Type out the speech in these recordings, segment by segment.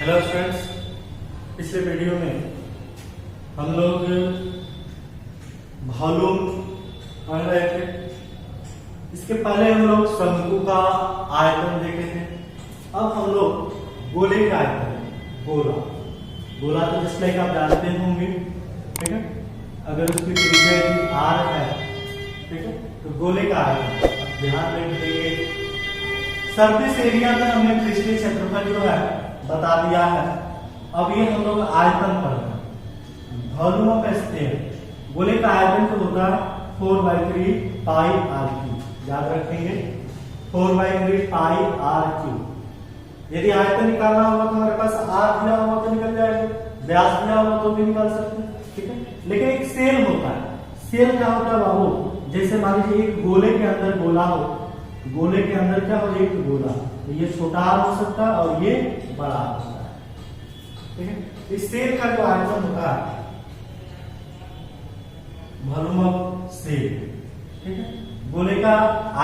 Hello students, पिछले video में हम लोग वॉल्यूम पढ़ रहे थे। इसके पहले हम लोग शंकु का आयतन देखे थे। अब हम लोग गोले का आयतन, गोला तो जस्ट लाइक आप जानते होंगे, ठीक है। अगर उसकी त्रिज्या आर है, ठीक है, तो गोले का आयतन अब ध्यान रखेंगे। सरफेस एरिया में हमने पृष्ठीय क्षेत्रफल जो है बता दिया है। अब ये हम लोग आयतन पढ़ रहे हैं, वॉल्यूम ऑफ स्फीयर। गोले का आयतन तो होता है 4/3 पाई आर क्यूब। याद रखेंगे 4/3 पाई आर क्यूब। यदि आयतन निकालना होगा तो हमारे पास आर दिया हुआ तो निकल जाएगा, व्यास दिया हुआ तो भी निकाल सकते हैं, ठीक है। लेकिन एक सेल होता है। सेल क्या होता है बाबू? जैसे मान लीजिए एक गोले के अंदर गोला हो, गोले के अंदर क्या हो, एक गोला, तो ये छोटा आर हो सकता है और ये बड़ा आर होता है, ठीक है। इस सेल का जो आयतन होता है वॉल्यूम ऑफ सेल, ठीक है। गोले का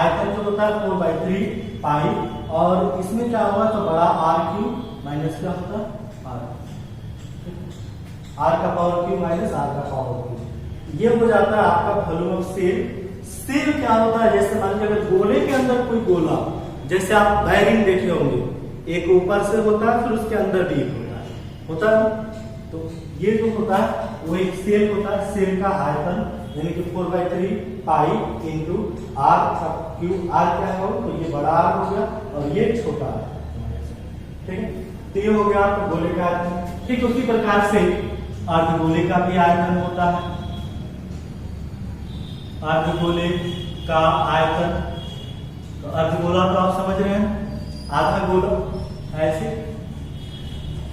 आयतन जो होता है 4/3 पाई, और इसमें क्या होगा तो बड़ा आर क्यूब माइनस क्या होता है आर का पावर क्यूब माइनस आर का पावर क्यूब। ये हो जाता है आपका वॉल्यूम ऑफ सेल। सेल क्या होता है? जैसे मान लीजिए अगर गोले के अंदर कोई गोला, जैसे आप बैरिंग देखे होंगे, एक ऊपर से होता है फिर उसके अंदर भी एक होता है, तो ये जो होता है वो एक सेल होता है। सेल का आयतन यानी कि 4/3 पाई इंटू आर का क्यूब। आर क्या है तो ये बड़ा आर हो गया और ये छोटा आर, ठीक है। तो ये हो गया तो गोले का आयतन। ठीक उसी प्रकार से अर्धगोले का भी आयतन होता है। अर्धगोले का आयतन, तो अर्धगोला तो आप समझ रहे हैं, आधा गोला ऐसे,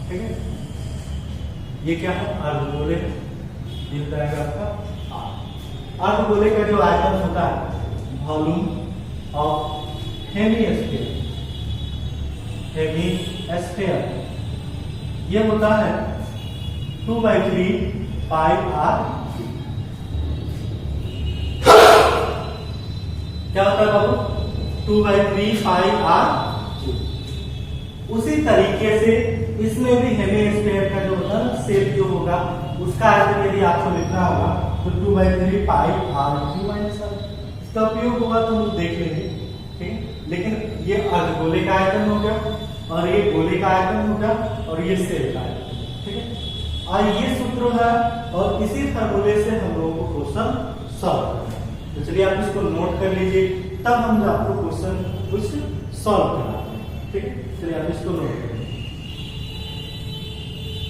ठीक है। ये क्या है? अर्धगोले। ये बताएगा आपका आर। अर्धगोले का जो आयतन होता है वॉल्यूम ऑफ हेमिस्फीयर, ये होता है 2/3 पाई आर। क्या होता है बाबू? 2/3 पाई आर। उसी तरीके से इसमें भी हेमिस्फीयर का जो होता है सेल जो होगा उसका आयतन यदि आपको लिखना होगा तो 2/3 पाई आर क्यूब माइनस आर। इसका उपयोग होगा तो हम देख लेंगे, ठीक। लेकिन ये अर्धगोले का आयतन हो गया और ये गोले का आयतन हो गया और ये सेल का आयतन, ठीक है। और ये सूत्र है और इसी फॉर्मूले से हम लोगों को क्वेश्चन सॉल्व करना है। तो चलिए आप इसको नोट कर लीजिए, तब हम आपको क्वेश्चन कुछ सॉल्व कराते हैं, ठीक है। चलिए आप इसको नोट करें।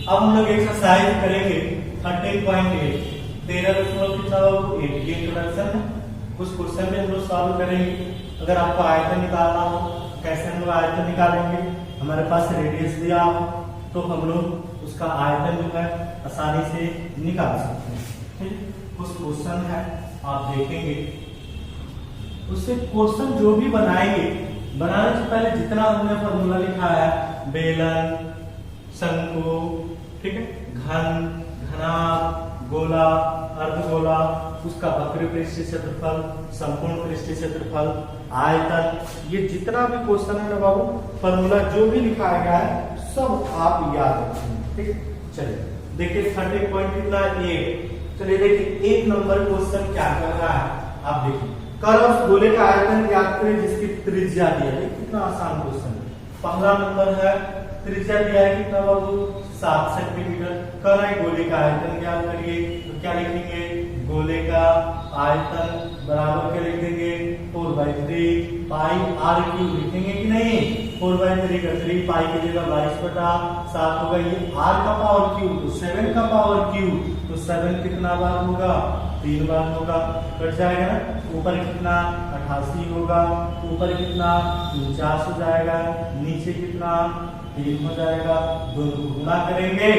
अब हम लोग एक्सरसाइज करेंगे 13.8 13.8 ये इंट्रोडक्शन है। कुछ क्वेश्चन में हम लोग सॉल्व करेंगे। अगर आपको आयतन निकालना हो कैसे हम लोग आयतन निकालेंगे? हमारे पास रेडियस दिया हो तो हम लोग उसका आयतन जो है आसानी से निकाल सकते हैं, ठीक। कुछ क्वेश्चन है आप देखेंगे, उससे क्वेश्चन जो भी बनाएंगे, बनाने से पहले जितना हमने फॉर्मूला लिखा है, बेलन, शंकु, ठीक है, घन, घनाभ, गोला, अर्धगोला, उसका वक्र पृष्ठीय क्षेत्रफल, संपूर्ण पृष्ठीय क्षेत्रफल, आयतन, ये जितना भी क्वेश्चन है ना बाबू, फॉर्मूला जो भी लिखा गया है सब आप याद रखेंगे, ठीक। चलिए देखिए 13.8। चलिए देखिए 1 नंबर क्वेश्चन क्या कर रहा है, आप देखिए। कर उस गोले का आयतन ज्ञात करें जिसकी त्रिज्या दी है। कितना आसान क्वेश्चन है। पहला नंबर है, त्रिज्या दिया है कितना बाबू? 7 सेंटीमीटर। कर है गोले का आयतन ज्ञात करिए, तो क्या लिखेंगे? गोले का आयतन बराबर क्या लिख देंगे? 4/3 पाई आर क्यूब लिखेंगे कि नहीं? 4/3 का 3 पाई की जगह 22/7 होगा। ये आर का पावर क्यूब तो 7 का पावर क्यूब, तो 7 कितना बार होगा? 3 बार होगा। कट जाएगा ना। ऊपर कितना? 88 होगा। ऊपर कितना? 49 हो जाएगा। नीचे कितना? 3 हो जाएगा। दोनों को गुणा करेंगे,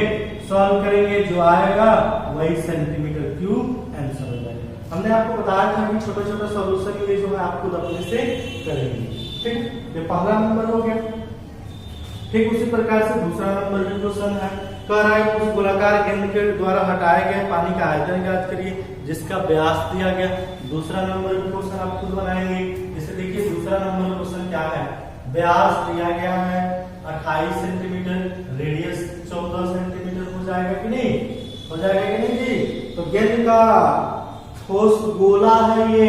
सॉल्व करेंगे, जो आएगा वही सेंटीमीटर क्यूब आंसर हो जाएगा। हमने आपको बताया था कि छोटा छोटा सॉल्यूशन ये जो है आप खुद अपने से करेंगे, ठीक। ये पहला नंबर हो गया। ठीक उसी प्रकार से दूसरा नंबर भी क्वेश्चन है। कह रहा है उस गोलाकार गेंद के द्वारा हटाए गए पानी का आयतन ज्ञात करिए जिसका व्यास दिया गया। दूसरा नंबर भी क्वेश्चन आप खुद बनाएंगे। जैसे देखिए दूसरा नंबर क्वेश्चन क्या है? व्यास दिया गया है 28 सेंटीमीटर, रेडियस 14 सेंटीमीटर हो जाएगा कि नहीं, हो जाएगा कि नहीं जी। तो गेंद का ठोस गोला है ये,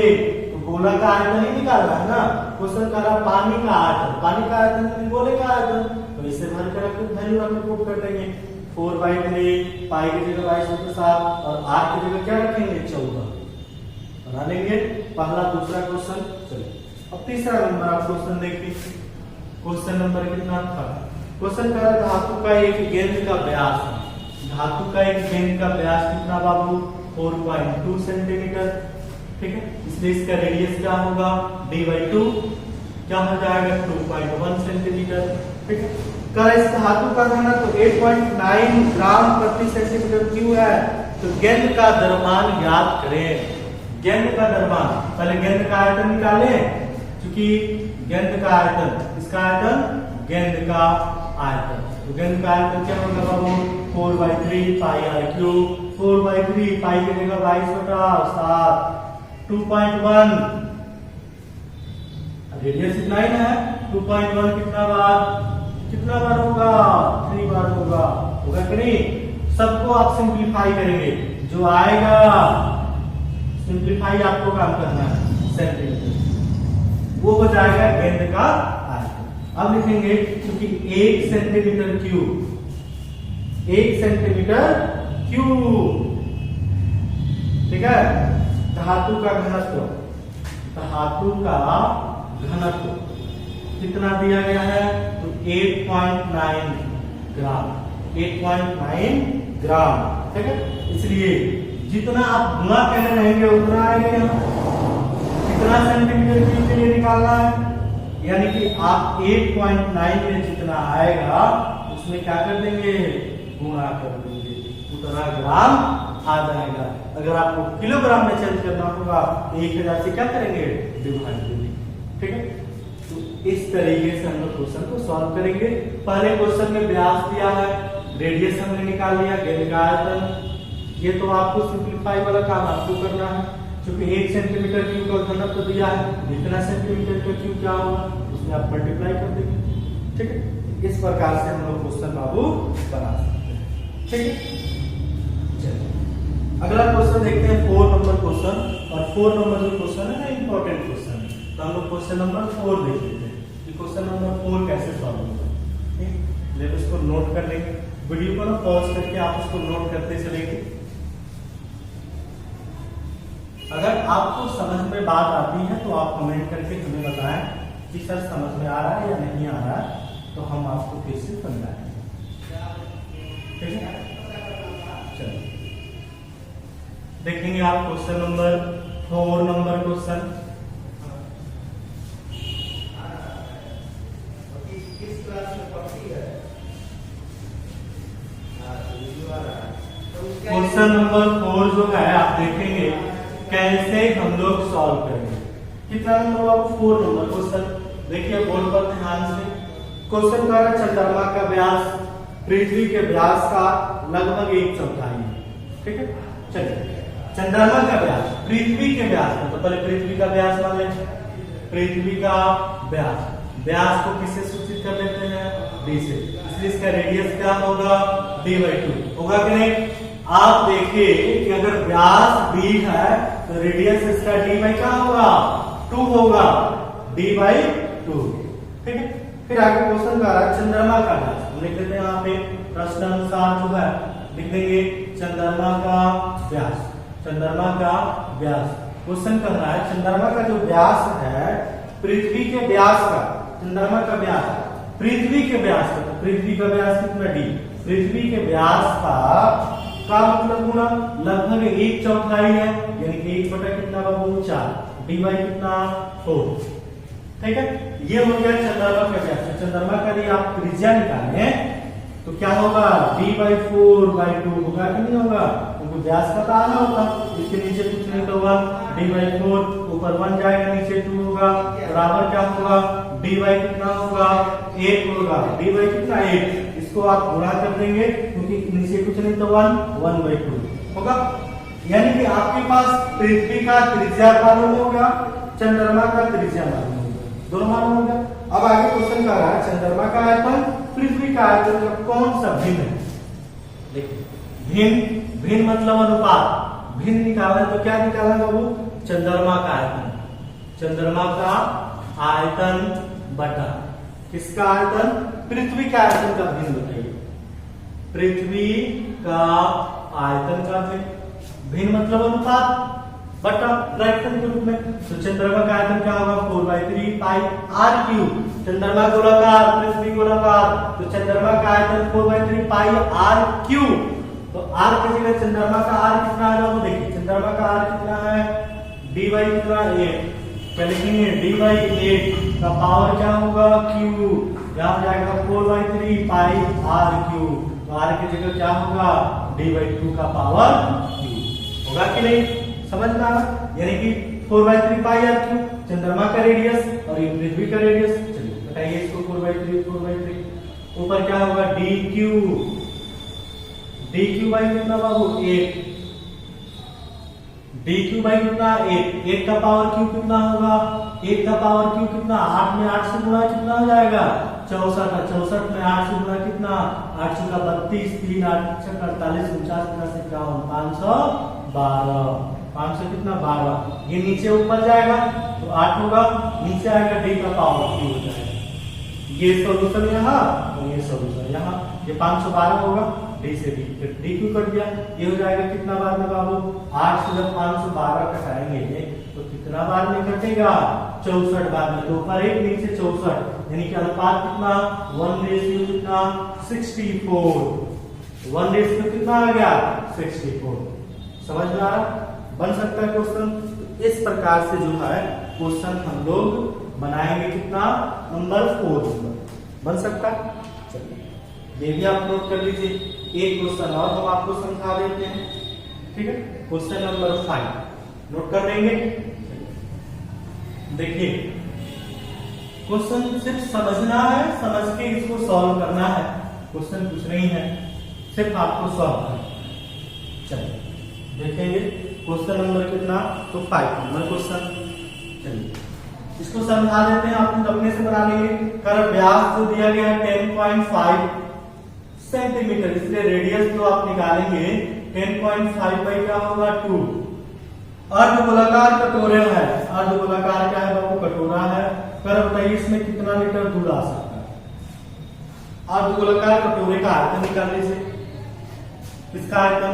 तो गोला का आयतन ही निकालना है ना। क्वेश्चन कर रहा पानी का आयतन, पानी का आयतन गोले का आयतन, तो इसे भर कर रख वैल्यू हम पुट कर देंगे 4/3, पाई की जगह 22/7 और आर की जगह क्या रखेंगे 14 बना लेंगे। पहला दूसरा क्वेश्चन। चलिए अब तीसरा नंबर आप क्वेश्चन देखिए। क्वेश्चन नंबर कितना था, क्वेश्चन कर रहा धातु का एक गेंद का व्यास है। धातु का एक गेंद का व्यास कितना बाबू 4.2 सेंटीमीटर, ठीक है। इसलिए इसका रेडियस क्या होगा d/2 क्या हो जाएगा 2.1 सेंटीमीटर, ठीक है। कर इस धातु का घनत्व 8.9 ग्राम प्रति सेंटीमीटर क्यूब है। तो गेंद का द्रव्यमान ज्ञात करें। गेंद का द्रव्यमान, पहले गेंद का आयतन निकालें, क्योंकि गेंद का आयतन, इसका आयतन गेंद का आयतन, तो गेंद का आयतन क्या होगा बाबू 4/3 पाई r क्यूब, 4/3 पाई की जगह 22/7 2.1, रेडियस इतना ही है 2.1 कितना बार होगा 3 बार होगा कि नहीं। सबको आप सिंप्लीफाई करेंगे, जो आएगा सिंप्लीफाई आपको काम करना है सेंटीमीटर, वो हो जाएगा गेंद का आयतन। अब लिखेंगे क्योंकि 1 सेंटीमीटर क्यूब, 1 सेंटीमीटर क्यूब, ठीक है। धातु का घनत्व, धातु का घनत्व कितना दिया गया है तो 8.9 ग्राम, 8.9 ग्राम, ठीक है। इसलिए जितना आप गुणा करने रहेंगे उतना आएगा यहाँ, कितना सेंटीमीटर क्यूब के लिए निकालना है, यानी कि आप 8.9 में जितना आएगा उसमें क्या कर देंगे गुणा कर देंगे, उतना ग्राम आ जाएगा। अगर आपको किलोग्राम में चेंज करना होगा 1000 से क्या करेंगे डिवाइड करेंगे, ठीक है। तो इस तरीके से हम लोग क्वेश्चन को सॉल्व करेंगे। पहले क्वेश्चन में व्यास दिया है, रेडियस हमने निकाल लिया, गेंद का आयतन, ये तो आपको सिंप्लीफाई वाला काम आपको करना है, क्योंकि 1 सेंटीमीटर क्यूब का घनत्व दिया है, जितना सेंटीमीटर का क्यूब क्या होगा उसमें आप मल्टीप्लाई कर देंगे, ठीक है। इस प्रकार से हम लोग क्वेश्चन बाबू बना सकते हैं, ठीक है। चलिए अगला क्वेश्चन देखते हैं 4 नंबर क्वेश्चन, और 4 नंबर जो क्वेश्चन है ना इंपॉर्टेंट क्वेश्चन है, तो हम लोग क्वेश्चन नंबर 4 देख लेते हैं कि क्वेश्चन नंबर 4 कैसे सॉल्व होगा, ठीक है। इसको नोट कर लेंगे, वीडियो को ना पॉज करके आप इसको नोट करते चलेंगे। अगर आपको समझ में बात आती है तो आप कमेंट करके हमें बताएं कि सर समझ में आ रहा है या नहीं आ रहा है, तो हम आपको फिर से समझाएंगे, ठीक है। चलिए देखेंगे आप question number 4 number question. Question number 4 जो है आप देखेंगे कैसे हम लोग सॉल्व करेंगे। कितना नंबर बाबू 4 नंबर क्वेश्चन, देखिए बोर्ड पर ध्यान से। क्वेश्चन का चंद्रमा का व्यास पृथ्वी के व्यास का लगभग 1/4 है, ठीक है। चलिए चंद्रमा का व्यास पृथ्वी के व्यास का, तो पहले पृथ्वी का व्यास मान लें, पृथ्वी का व्यास को किससे सूचित कर लेते हैं d से, इसलिए इसका रेडियस क्या होगा d/2 होगा कि नहीं। आप देखिए कि अगर व्यास d है तो रेडियस इसका d बाई क्या होगा 2 होगा, d/2, ठीक है। फिर आगे क्वेश्चन का चंद्रमा का व्यास हम लिख देते हैं यहाँ पे प्रश्न अनुसार जो है लिख देंगे चंद्रमा का व्यास, चंद्रमा का व्यास। क्वेश्चन कर रहा है चंद्रमा का जो व्यास है पृथ्वी के व्यास का, चंद्रमा का व्यास पृथ्वी के व्यास का, तो पृथ्वी का व्यास कितना d, पृथ्वी के व्यास का मतलब गुना लगभग 1/4 है, यानी कि 1 बटा कितना बाबू 4, dy कितना 4, ठीक है। ये हो गया चंद्रमा का व्यास। चंद्रमा का यदि आप त्रिज्या निकालें तो क्या होगा d/4/2 होगा कि नहीं होगा, क्योंकि व्यास का आना होगा, इसके नीचे कुछ नहीं तो होगा d/4, ऊपर 1 जाएगा नीचे 2 होगा, बराबर क्या होगा dy कितना होगा 1 होगा, dy कितना 1, इसको आप गुणा कर देंगे क्योंकि नीचे कुछ नहीं तो 1/2 होगा। यानी कि आपके पास पृथ्वी का त्रिज्या मालूम होगा, चंद्रमा का त्रिज्या मालूम होगा, दोनों मालूम हो गया। अब आगे क्वेश्चन कह रहा है चंद्रमा का आयतन पृथ्वी का आयतन का कौन सा भिन्न है। देखिए भिन्न, भिन्न मतलब अनुपात, भिन्न निकालना तो क्या निकालना बाबू, चंद्रमा का आयतन, चंद्रमा का आयतन बटा किसका आयतन, पृथ्वी का आयतन का भिन्न बताइए, पृथ्वी का आयतन का भिन्न, भिन्न मतलब अनुपात बटा फ्रैक्शन के रूप में। तो चंद्रमा का आयतन क्या होगा, 4/3 पाई आर क्यूब, चंद्रमा गोलाकार पृथ्वी गोलाकार, तो चंद्रमा का आयतन 4/3 पाई आर क्यूब। तो आर की जगह चंद्रमा का आर कितना है वो देखिए, चंद्रमा का आर कितना है, डी बाई कितना 8, क्या लिखेंगे डी बाई 8 का पावर क्या होगा क्यू, यहाँ हो जाएगा 4/3 पाई आर क्यूब, तो आर की जगह क्या होगा डी बाई 2 का पावर क्यू, होगा कि नहीं, समझ में आ रहा, यानी कि 4/3 पाई आर क्यूब चंद्रमा का रेडियस और ये पृथ्वी का रेडियस। चलिए बताइए इसको 4/3 ऊपर क्या होगा डी क्यू बाई कितना बाबू 8, डी क्यू बाई कितना 8 का पावर क्यू कितना होगा, 1 का पावर क्यू कितना, 8 में 8 से गुणा कितना हो जाएगा 64, 64 में 8 से गुणा कितना 8 का 32, 3 8 6 48 49 51 512, 500 कितना 12, ये नीचे ऊपर जाएगा तो 8 होगा, नीचे आएगा डी का पावर क्यू हो जाएगा, ये सॉल्यूशन यहाँ और ये सॉल्यूशन यहाँ, ये 512 होगा, डी से डी, फिर डी क्यू कट गया, ये हो जाएगा कितना बार में बाबू, 8 से जब 512 कटाएंगे तो कितना बार में कटेगा 64 बार में, तो ऊपर 1 नीचे 64, यानी कि अनुपात कितना 1:64, कितना 64, 1:64 कितना आ गया 64, समझ में आ रहा, बन सकता है क्वेश्चन। इस प्रकार से जो है क्वेश्चन हम लोग बनाएंगे, कितना नंबर 4 बन सकता है। चलिए ये भी आप नोट कर लीजिए, एक क्वेश्चन और हम आपको समझा देते हैं, ठीक है, क्वेश्चन नंबर 5 नोट कर लेंगे। देखिए क्वेश्चन सिर्फ समझना है, समझ के इसको सॉल्व करना है, क्वेश्चन कुछ नहीं है, सिर्फ आपको सॉल्व करना है। चलिए देखेंगे क्वेश्चन नंबर कितना, तो 5 नंबर क्वेश्चन। चलिए इसको समझा देते हैं, आप अपने से बना लेंगे। कर व्यास जो दिया गया है 10.5 सेंटीमीटर, इसलिए रेडियस जो आप निकालेंगे 10.5 बाई क्या होगा 2। अर्धगोलाकार कटोरा है, अर्धगोलाकार क्या है बाबू कटोरा है, कर बताइए इसमें कितना लीटर दूध आ सकता है। अर्धगोलाकार कटोरे का आयतन निकाल लीजिए, किसका आयतन,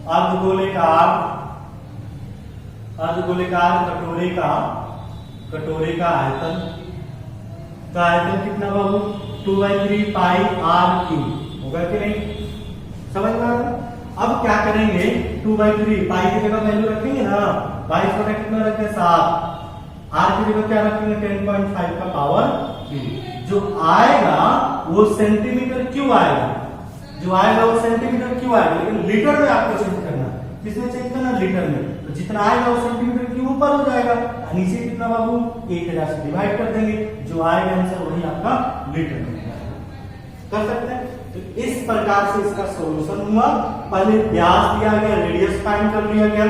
अर्धगोलाकार कटोरे का आयतन, कितना बाबू 2/3 पाई आर क्यूब होगा कि नहीं, समझ में आ रहा। अब क्या करेंगे 2/3 पाई की जगह वैल्यू रखेंगे ना, 22 बटा कितना रखें 7, आर की जगह क्या रखेंगे 10.5 का पावर क्यूब, जो आएगा वो सेंटीमीटर क्यूब आएगा, जो आएगा वो सेंटीमीटर क्यूब आएगा, लेकिन लीटर में आपको चेक करना, किसमें चेक करना लीटर में, तो जितना आएगा वो सेंटीमीटर क्यूब ऊपर हो जाएगा, नीचे कितना बाबू 1000 से डिवाइड कर देंगे, जो आएगा आंसर वही आपका लीटर में कर सकते हैं। तो इस प्रकार से इसका सॉल्यूशन हुआ, पहले व्यास दिया गया, रेडियस फाइंड कर लिया गया,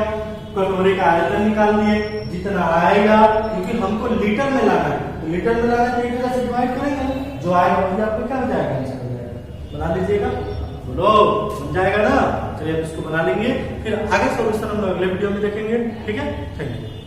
कटोरे का आयतन निकाल दिए, जितना आएगा क्योंकि हमको लीटर में लाना है, तो लीटर में लाना है 1000 से डिवाइड करेंगे, जो आएगा वही आपको क्या हो जाएगा आंसर हो जाएगा, बना लीजिएगा, बोलो समझाएगा ना। चलिए अब इसको बना लेंगे, फिर आगे सॉल्यूशन हम अगले वीडियो में देखेंगे, ठीक है, थैंक यू।